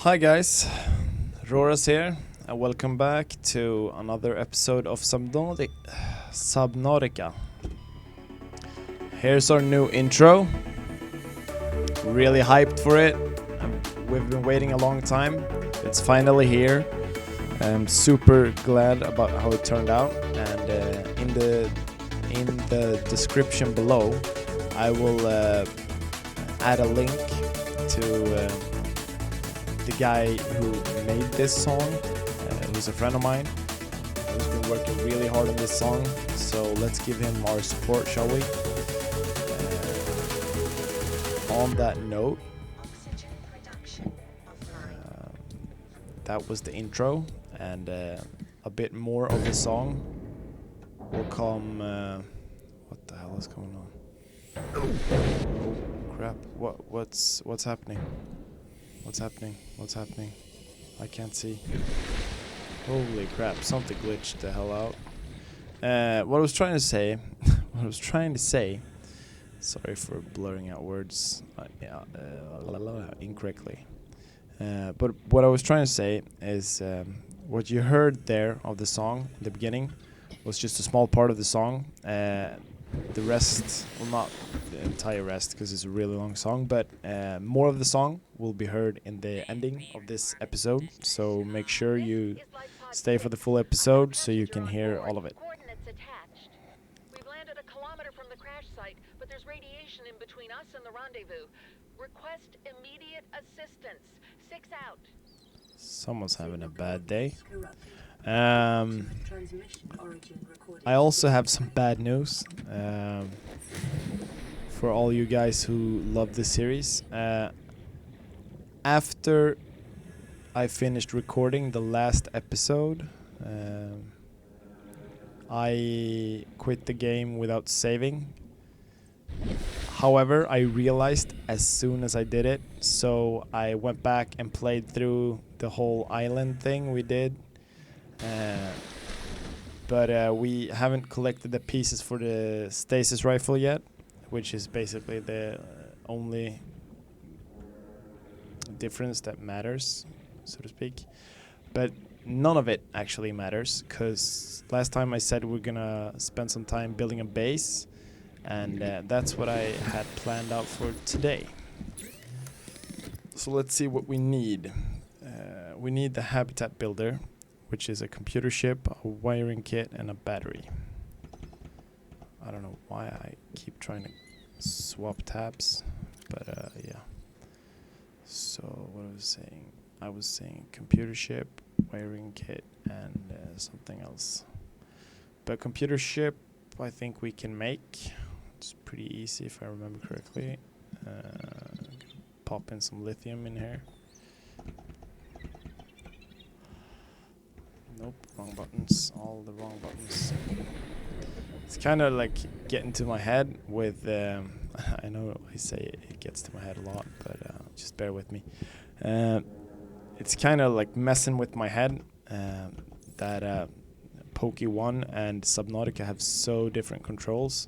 Hi guys, Roras here, and welcome back to another episode of Subnautica. Here's our new intro. Really hyped for it. We've been waiting a long time. It's finally here. I'm super glad about how it turned out, and in the description below, I will add a link to the guy who made this song, who's a friend of mine, who's been working really hard on this song. So let's give him our support, shall we? On that note, that was the intro, and a bit more of the song will come. What the hell is going on? Oh crap! What's happening? What's happening? I can't see. Holy crap, something glitched the hell out. What I was trying to say, sorry for blurring out words incorrectly. But what I was trying to say is what you heard there of the song in the beginning was just a small part of the song. The rest, well, not the entire rest because it's a really long song, but more of the song will be heard in the ending of this episode. So make sure you stay for the full episode so you can hear all of it. We've landed a kilometer from the crash site, but there's radiation in between us and the rendezvous. Request immediate assistance. 6 out. Someone's having a bad day. I also have some bad news for all you guys who love this series. After I finished recording the last episode, I quit the game without saving. However, I realized as soon as I did it, so I went back and played through the whole island thing we did. But we haven't collected the pieces for the stasis rifle yet, which is basically the only difference that matters, so to speak. But none of it actually matters, because last time I said we're gonna spend some time building a base, and that's what I had planned out for today. So let's see what we need. We need the habitat builder, which is a computer chip, a wiring kit, and a battery. I don't know why I keep trying to swap tabs, but yeah. So what I was saying computer chip, wiring kit, and something else. But computer chip, I think we can make. It's pretty easy if I remember correctly. Pop in some lithium in here. Nope, wrong buttons, all the wrong buttons. It's kind of like getting to my head with, I know I say it gets to my head a lot, but just bear with me. It's kind of like messing with my head that Poke 1 and Subnautica have so different controls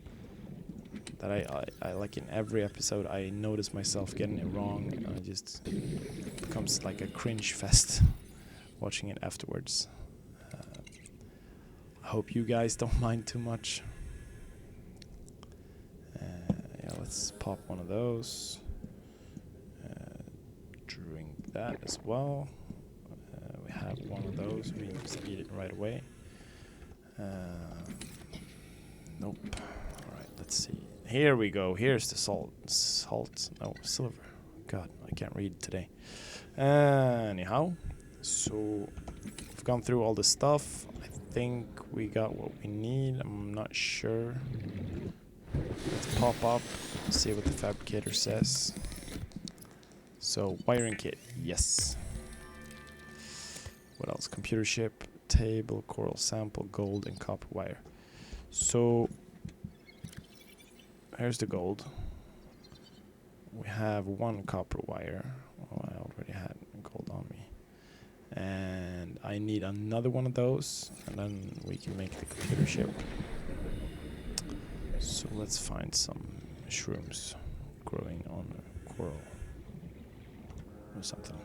that I like in every episode I notice myself getting it wrong, and it just becomes like a cringe fest watching it afterwards. I hope you guys don't mind too much. Yeah, let's pop one of those. Drink that as well. We have one of those. We can just eat it right away. Nope. Alright, let's see. Here we go. Here's the salt. No, silver. God, I can't read today. Anyhow, so we've gone through all the stuff. I think we got what we need. I'm not sure. Let's pop up, see what the fabricator says. So, wiring kit, yes. What else? Computer chip, table, coral sample, gold, and copper wire. So, here's the gold. We have one copper wire. Oh, I already had gold on me. And I need another one of those, and then we can make the computer chip. So let's find some shrooms growing on a coral or something.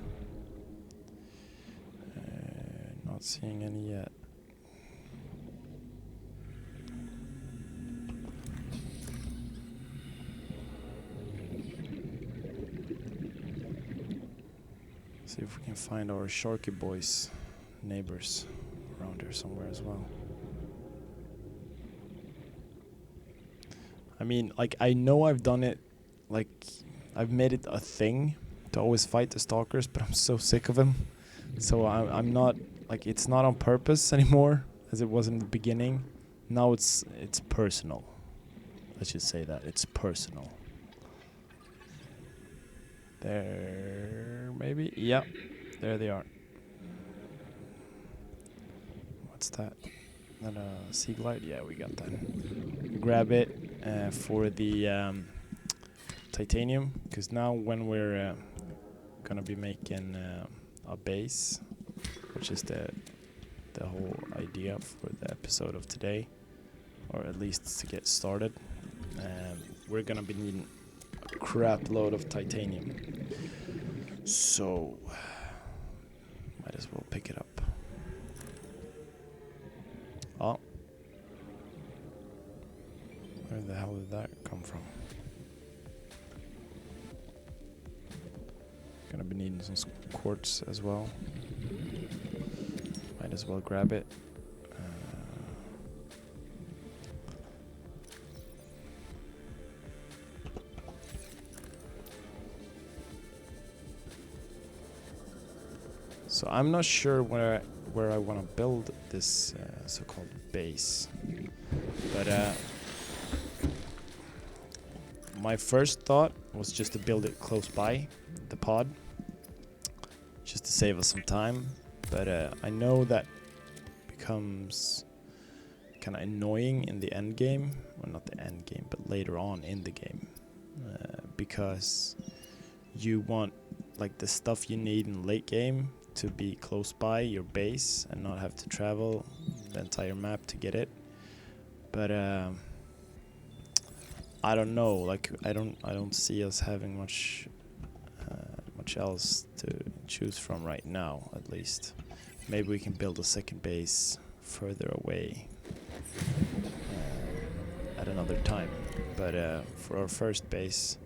seeing any yet. See if we can find our Sharky boys, neighbors, around here somewhere as well. I mean, like, I know I've done it, like, I've made it a thing to always fight the stalkers, but I'm so sick of them. So I'm not, like, it's not on purpose anymore, as it was in the beginning. Now it's personal. Let's just say that, it's personal. There, maybe? Yeah, there they are. What's that? That a sea glide? Yeah, we got that. Grab it for the titanium, because now when we're gonna be making a base, which is the whole idea for the episode of today, or at least to get started, we're gonna be needing a crap load of titanium. So might as well pick it up. Oh, where the hell did that come from? Gonna be needing some quartz as well. Might as well grab it. So I'm not sure where I want to build this so-called base, but my first thought was just to build it close by the pod, just to save us some time. But I know that becomes kind of annoying in the end game, well, not the end game, but later on in the game, because you want, like, the stuff you need in late game to be close by your base and not have to travel the entire map to get it. But I don't know, like, I don't see us having much else to choose from right now, at least. Maybe we can build a second base further away at another time, but for our first base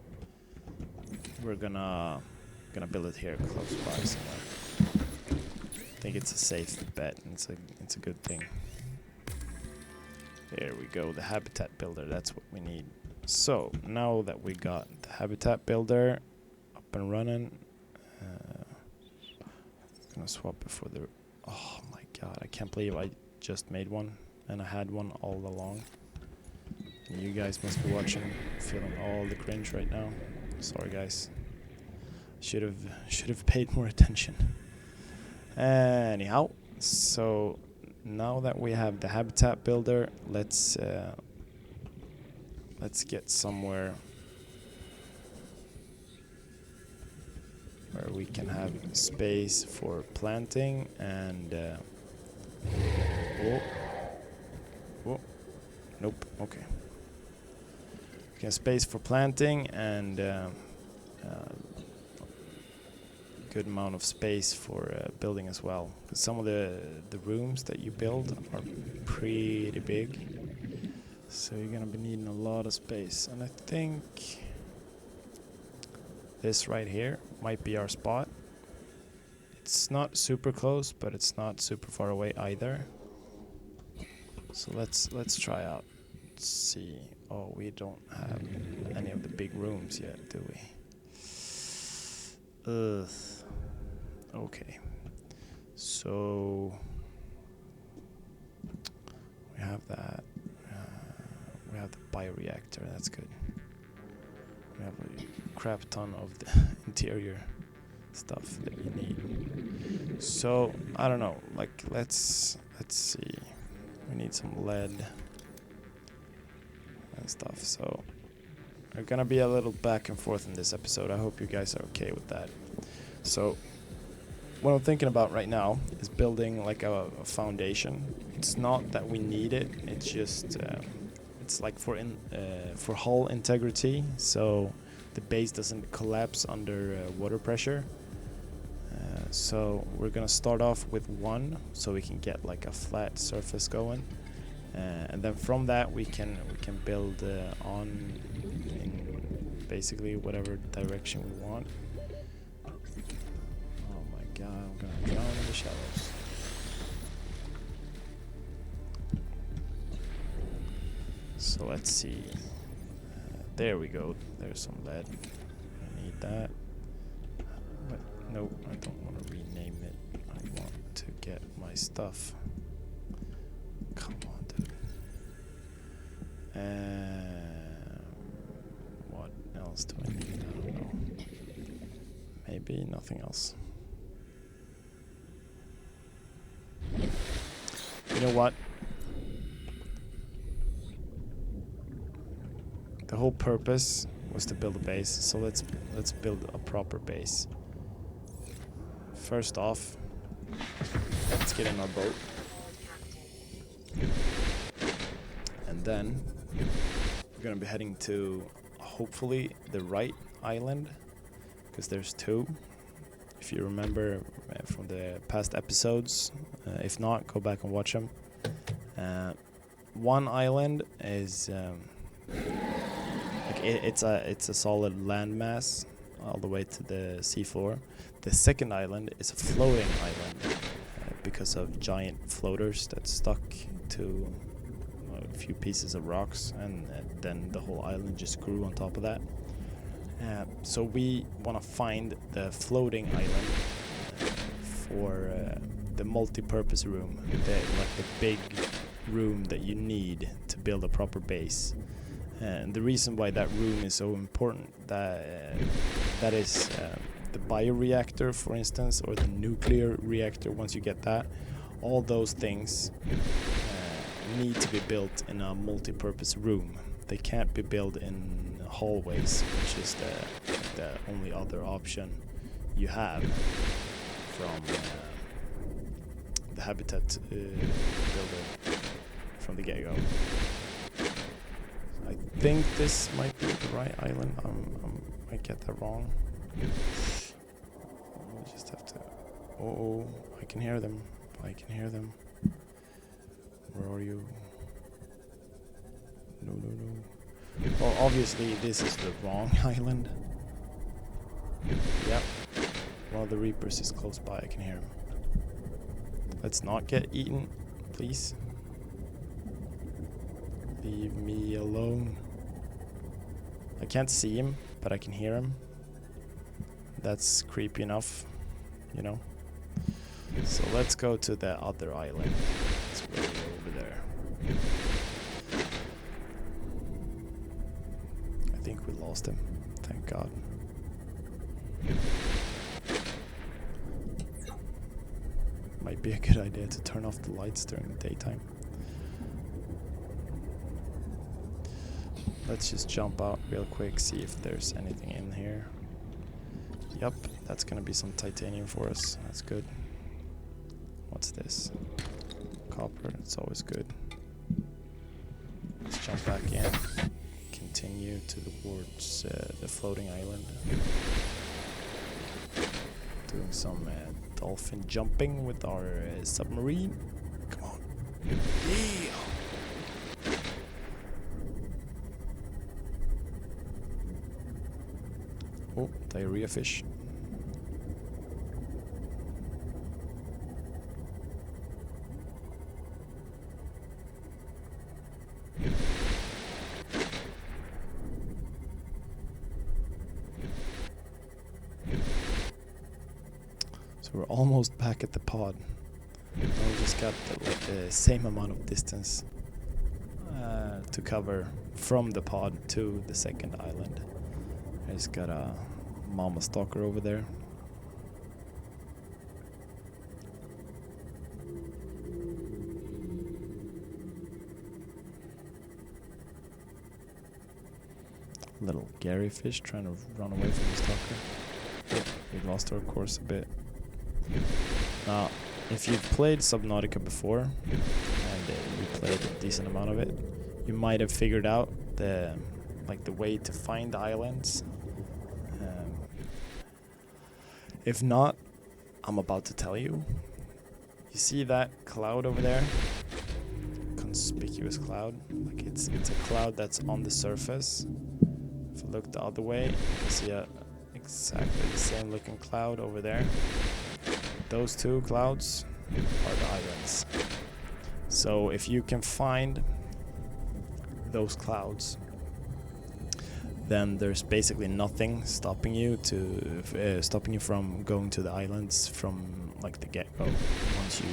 we're gonna build it here close by somewhere. I think it's a safe bet, and it's a good thing. There we go, the habitat builder, that's what we need. So now that we got the habitat builder up and running, I'm gonna swap it for the, oh my god, I can't believe I just made one and I had one all along. And you guys must be watching, feeling all the cringe right now. Sorry guys, should have paid more attention. Anyhow, so now that we have the habitat builder, let's get somewhere where we can have space for planting and oh, nope, okay. We can space for planting and good amount of space for building as well. 'Cause some of the rooms that you build are pretty big, so you're gonna be needing a lot of space. And I think this right here might be our spot. It's not super close, but it's not super far away either. So let's try out. Let's see. Oh, we don't have any of the big rooms yet, do we? Ugh. Okay. So we have that. We have the bioreactor. That's good. We have a crap ton of the interior stuff that you need. So I don't know. Like let's see. We need some lead and stuff. So we're gonna be a little back and forth in this episode. I hope you guys are okay with that. So what I'm thinking about right now is building like a foundation. It's not that we need it. It's just it's like for hull integrity, so the base doesn't collapse under water pressure. So we're gonna start off with 1, so we can get like a flat surface going, and then from that we can build on in basically whatever direction we want. Oh my god, I'm gonna drown in the shallows. So let's see. There we go. There's some lead. I need that. But no, I don't want to rename it. I want to get my stuff. Come on, dude. What else do I need? I don't know. Maybe nothing else. You know what? The whole purpose was to build a base, so let's build a proper base. First off, let's get in our boat. And then we're gonna be heading to hopefully the right island, because there's 2. If you remember from the past episodes, if not, go back and watch them. One island is it's a solid landmass all the way to the seafloor. The second island is a floating island because of giant floaters that's stuck to a few pieces of rocks, and then the whole island just grew on top of that. So we want to find the floating island for the multi-purpose room, like the big room that you need to build a proper base. And the reason why that room is so important, that is the bioreactor, for instance, or the nuclear reactor. Once you get that, all those things need to be built in a multi-purpose room. They can't be built in hallways, which is the only other option you have from the habitat builder from the get-go. I think this might be the right island. I might get that wrong. I just have to. Oh, I can hear them. I can hear them. Where are you? No. Well, obviously this is the wrong island. Yep. One of the Reapers is close by. I can hear him. Let's not get eaten, please. Leave me alone. I can't see him, but I can hear him. That's creepy enough, you know. So let's go to the other island. It's way over there. I think we lost him. Thank God. Might be a good idea to turn off the lights during the daytime. Let's just jump out real quick, see if there's anything in here. Yep, that's gonna be some titanium for us. That's good. What's this? Copper, it's always good. Let's jump back in. Continue towards the floating island. Doing some dolphin jumping with our submarine. Come on. Yeah! Oh, diarrhea fish. So we're almost back at the pod. Now we just got the same amount of distance to cover from the pod to the second island. I just got a mama stalker over there. Little Gary fish trying to run away from the stalker. Yep, we lost our course a bit. Now, if you've played Subnautica before, and you played a decent amount of it, you might have figured out the way to find the islands. If not, I'm about to tell you. You see that cloud over there? Conspicuous cloud. Like it's a cloud that's on the surface. If I look the other way, you can see exactly the same looking cloud over there. Those two clouds are the islands. So if you can find those clouds, then there's basically nothing stopping you from going to the islands from like the get-go once you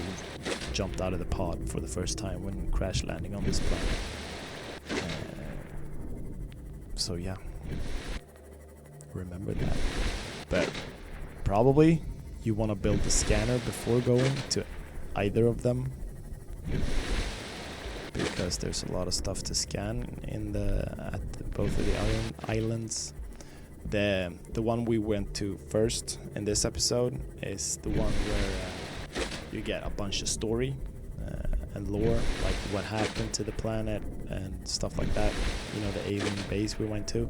jumped out of the pod for the first time when crash landing on this planet. So yeah, remember that. But probably you want to build the scanner before going to either of them, because there's a lot of stuff to scan in both of the islands. The one we went to first in this episode is the one where you get a bunch of story and lore, like what happened to the planet and stuff like that. You know, the alien base we went to.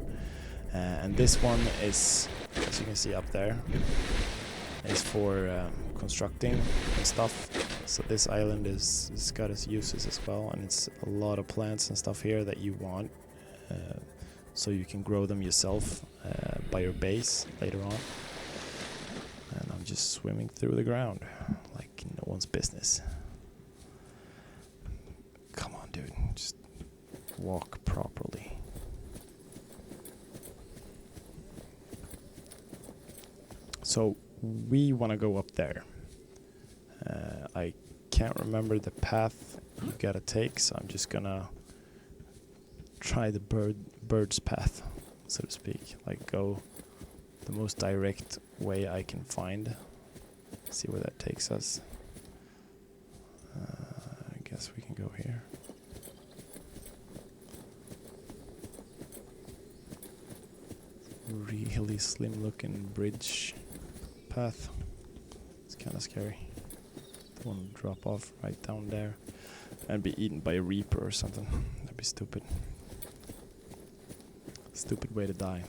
And this one is, as you can see up there, is for constructing and stuff. So this island is got its uses as well, and it's a lot of plants and stuff here that you want, so you can grow them yourself by your base later on. And I'm just swimming through the ground like no one's business. Come on, dude, just walk properly. So we want to go up there. I can't remember the path you gotta take, so I'm just gonna try the bird's path, so to speak. Like go the most direct way I can find. See where that takes us. I guess we can go here. Really slim looking bridge path. It's kind of scary. Don't want to drop off right down there and be eaten by a reaper or something. That'd be stupid. Stupid way to die.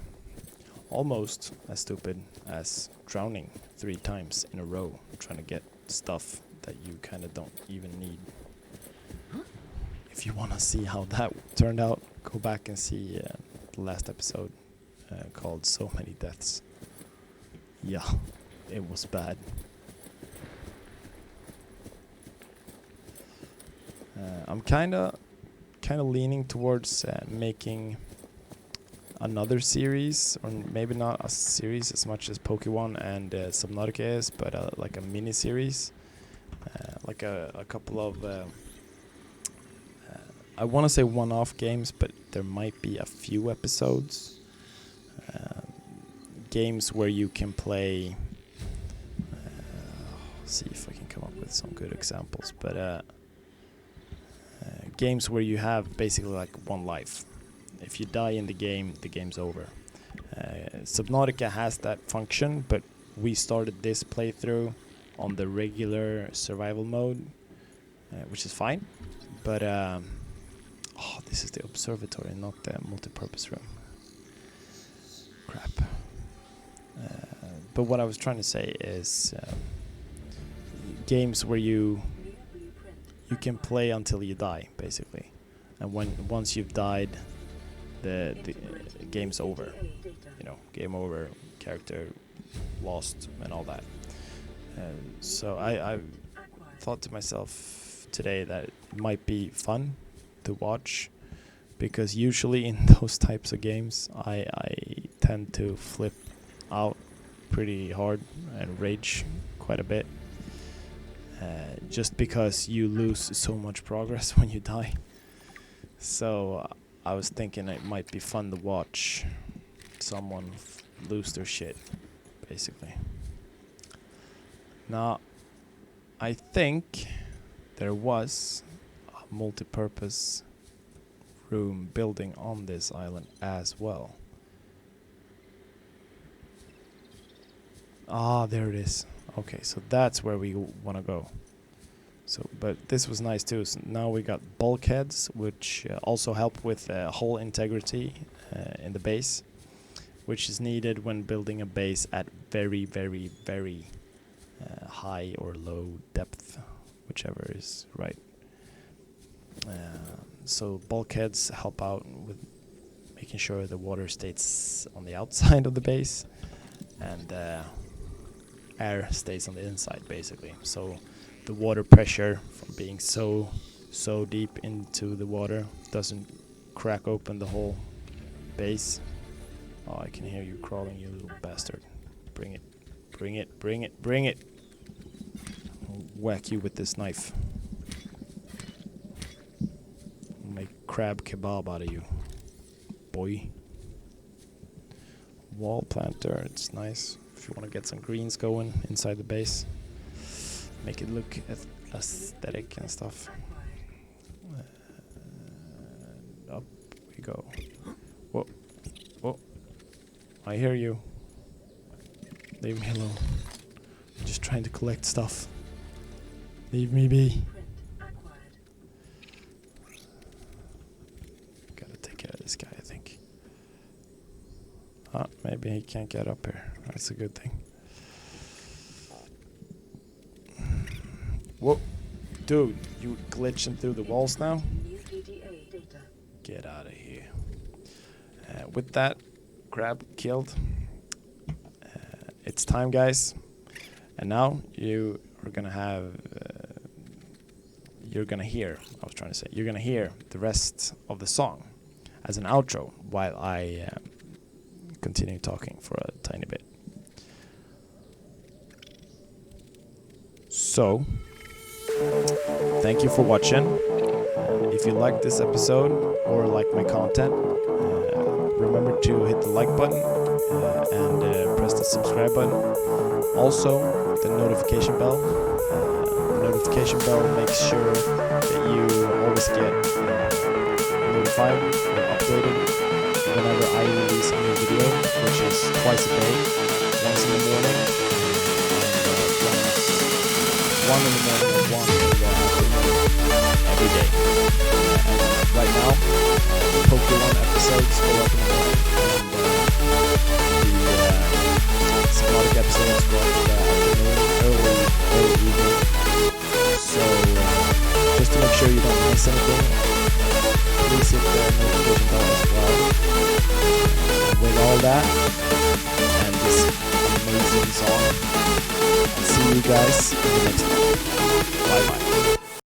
Almost as stupid as drowning 3 times in a row trying to get stuff that you kind of don't even need. If you want to see how that turned out, go back and see the last episode called So Many Deaths. Yeah, it was bad. I'm kind of leaning towards making another series, or maybe not a series as much as Pokemon and Subnautica is, but like a mini series, like a couple of I want to say one-off games, but there might be a few episodes, games where you can play. See if I can come up with some good examples, but games where you have basically like one life. If you die in the game's over. Subnautica has that function, but we started this playthrough on the regular survival mode, which is fine. But this is the observatory, not the multi-purpose room. Crap. But what I was trying to say is games where you can play until you die, basically, and once you've died, the game's over. You know, game over, character lost, and all that. So I thought to myself today that it might be fun to watch, because usually in those types of games I tend to flip out pretty hard and rage quite a bit, just because you lose so much progress when you die. So I was thinking it might be fun to watch someone lose their shit, basically. Now, I think there was a multi-purpose room building on this island as well. There it is. Okay, so that's where we want to go. So, but this was nice too. So now we got bulkheads, which also help with hull integrity in the base, which is needed when building a base at very, very, very high or low depth, whichever is right. So bulkheads help out with making sure the water stays on the outside of the base, and air stays on the inside, basically. So the water pressure from being so deep into the water doesn't crack open the whole base. Oh, I can hear you crawling, you little bastard. Bring it, bring it, bring it, bring it. I'll whack you with this knife. I'll make crab kebab out of you, boy. Wall planter, it's nice if you want to get some greens going inside the base. Make it look aesthetic and stuff. Up we go. Whoa, whoa. I hear you. Leave me alone. I'm just trying to collect stuff. Leave me be. Gotta take care of this guy, I think. Maybe he can't get up here. That's a good thing. Whoa. Dude, you glitching through the walls now? Get out of here. With that, crab killed. It's time, guys. And now you are gonna have... you're gonna hear the rest of the song as an outro while I continue talking for a tiny bit. So, thank you for watching. If you like this episode or like my content, remember to hit the like button and press the subscribe button. Also, the notification bell. The notification bell makes sure that you always get notified or updated whenever I release a new video, which is twice a day, once in the morning and one in the morning and one in the afternoon every day. Right now, the Pokemon episodes go up in the morning, and the Subnautica episodes go up in the afternoon, early evening. So, just to make sure you don't miss anything, please hit the notification bell as well. With all that, and this amazing song, I'll see you guys in the next one. Bye bye.